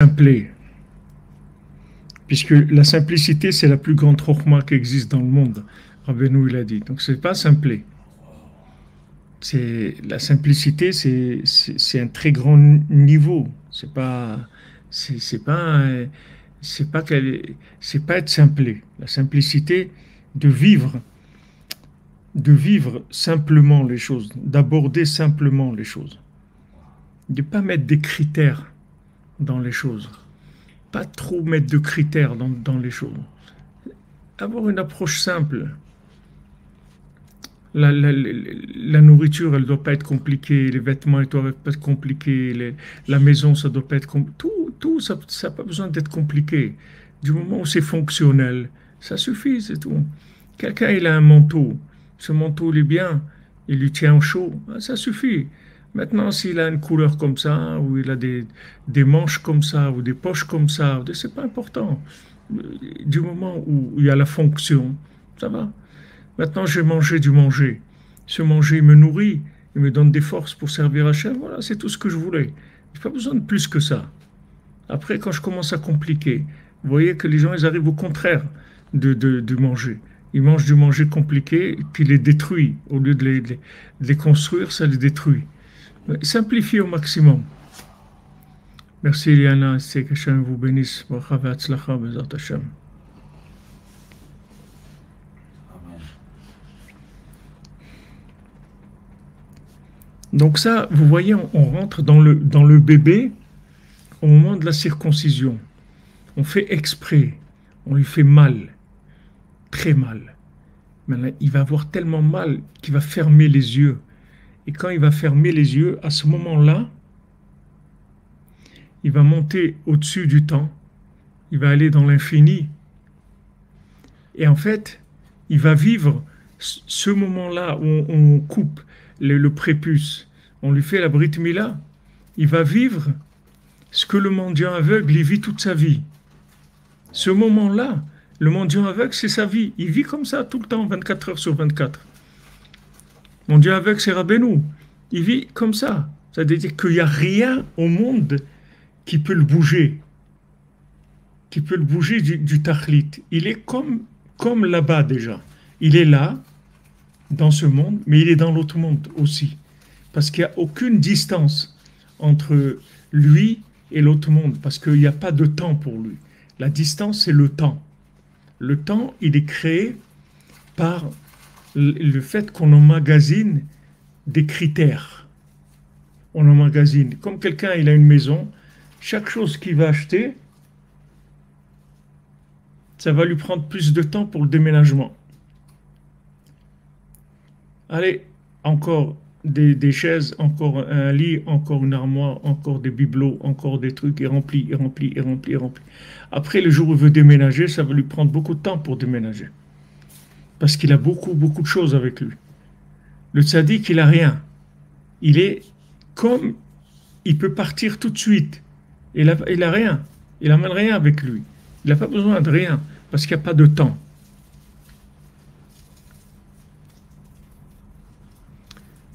Simpler, puisque la simplicité, c'est la plus grande chokhma qui existe dans le monde. Rabbeinu, il a dit. Donc, c'est pas simpler. C'est la simplicité, c'est un très grand niveau. C'est pas, c'est pas c'est pas être simplé. La simplicité de vivre simplement les choses, d'aborder simplement les choses, de pas mettre des critères dans les choses. Pas trop mettre de critères dans les choses. Avoir une approche simple. La nourriture, elle ne doit pas être compliquée. Les vêtements, ils ne doivent pas être compliqués. La maison, ça ne doit pas être compliqué. Tout ça n'a pas besoin d'être compliqué. Du moment où c'est fonctionnel, ça suffit, c'est tout. Quelqu'un, il a un manteau. Ce manteau, il est bien. Il lui tient au chaud. Ça suffit. Maintenant, s'il a une couleur comme ça, ou il a des manches comme ça, ou des poches comme ça, c'est pas important. Du moment où il y a la fonction, ça va. Maintenant, j'ai mangé du manger. Ce manger, il me nourrit, il me donne des forces pour servir Hachem. Voilà, c'est tout ce que je voulais. Il n'y a pas besoin de plus que ça. Après, quand je commence à compliquer, vous voyez que les gens, ils arrivent au contraire de manger. Ils mangent du manger compliqué qui les détruit. Au lieu de les construire, ça les détruit. Simplifiez au maximum. Merci Eliana, c'est que Hachem vous bénisse. Donc ça, vous voyez, on rentre dans le bébé au moment de la circoncision. On fait exprès, on lui fait mal, très mal. Maintenant, il va avoir tellement mal qu'il va fermer les yeux. Et quand il va fermer les yeux, à ce moment-là, il va monter au-dessus du temps, il va aller dans l'infini. Et en fait, il va vivre ce moment-là où on coupe le prépuce, on lui fait la Brit Mila, il va vivre ce que le mendiant aveugle, il vit toute sa vie. Ce moment-là, le mendiant aveugle, c'est sa vie. Il vit comme ça tout le temps, 24 heures sur 24. Mendiant aveugle, c'est Rabbeinu. Il vit comme ça. Ça veut dire qu'il n'y a rien au monde qui peut le bouger. Qui peut le bouger du tachlit. Il est comme là-bas déjà. Il est là, dans ce monde, mais il est dans l'autre monde aussi. Parce qu'il n'y a aucune distance entre lui et l'autre monde, parce qu'il n'y a pas de temps pour lui. La distance, c'est le temps. Le temps, il est créé par le fait qu'on emmagasine des critères. On emmagasine. Comme quelqu'un, il a une maison, chaque chose qu'il va acheter, ça va lui prendre plus de temps pour le déménagement. Allez, encore des chaises, encore un lit, encore une armoire, encore des bibelots, encore des trucs, et rempli, et rempli, et rempli, et rempli. Après, le jour où il veut déménager, ça va lui prendre beaucoup de temps pour déménager. Parce qu'il a beaucoup, beaucoup de choses avec lui. Le tzaddik, il n'a rien. Il est comme, il peut partir tout de suite. Il a rien. Il n'amène rien avec lui. Il n'a pas besoin de rien, parce qu'il n'y a pas de temps.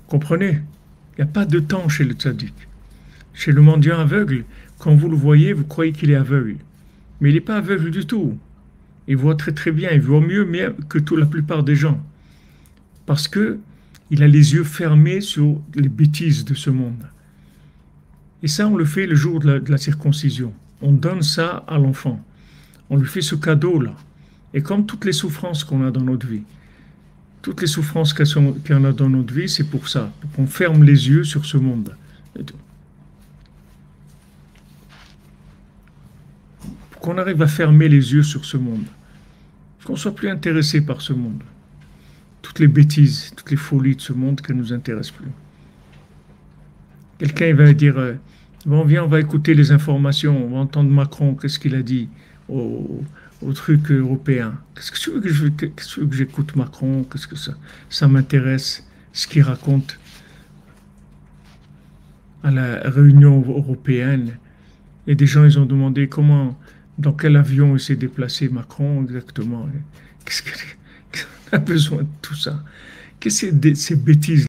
Comprenez? Il n'y a pas de temps chez le tzaddik. Chez le mendiant aveugle, quand vous le voyez, vous croyez qu'il est aveugle. Mais il n'est pas aveugle du tout. Il voit très très bien, il voit mieux que la plupart des gens. Parce que il a les yeux fermés sur les bêtises de ce monde. Et ça, on le fait le jour de la circoncision. On donne ça à l'enfant. On lui fait ce cadeau-là. Et comme toutes les souffrances qu'on a dans notre vie, toutes les souffrances qu'on a dans notre vie, c'est pour ça, pour qu'on ferme les yeux sur ce monde. Pour qu'on arrive à fermer les yeux sur ce monde. Qu'on ne soit plus intéressé par ce monde. Toutes les bêtises, toutes les folies de ce monde qui ne nous intéressent plus. Quelqu'un il va dire, bon viens, on va écouter les informations, on va entendre Macron, qu'est-ce qu'il a dit au truc européen. Qu'est-ce que tu veux que j'écoute Macron? Qu'est-ce que ça m'intéresse, ce qu'il raconte à la réunion européenne. Et des gens, ils ont demandé dans quel avion il s'est déplacé Macron exactement. Qu'est-ce qu'il a besoin de tout ça? Qu'est-ce que c'est ces bêtises?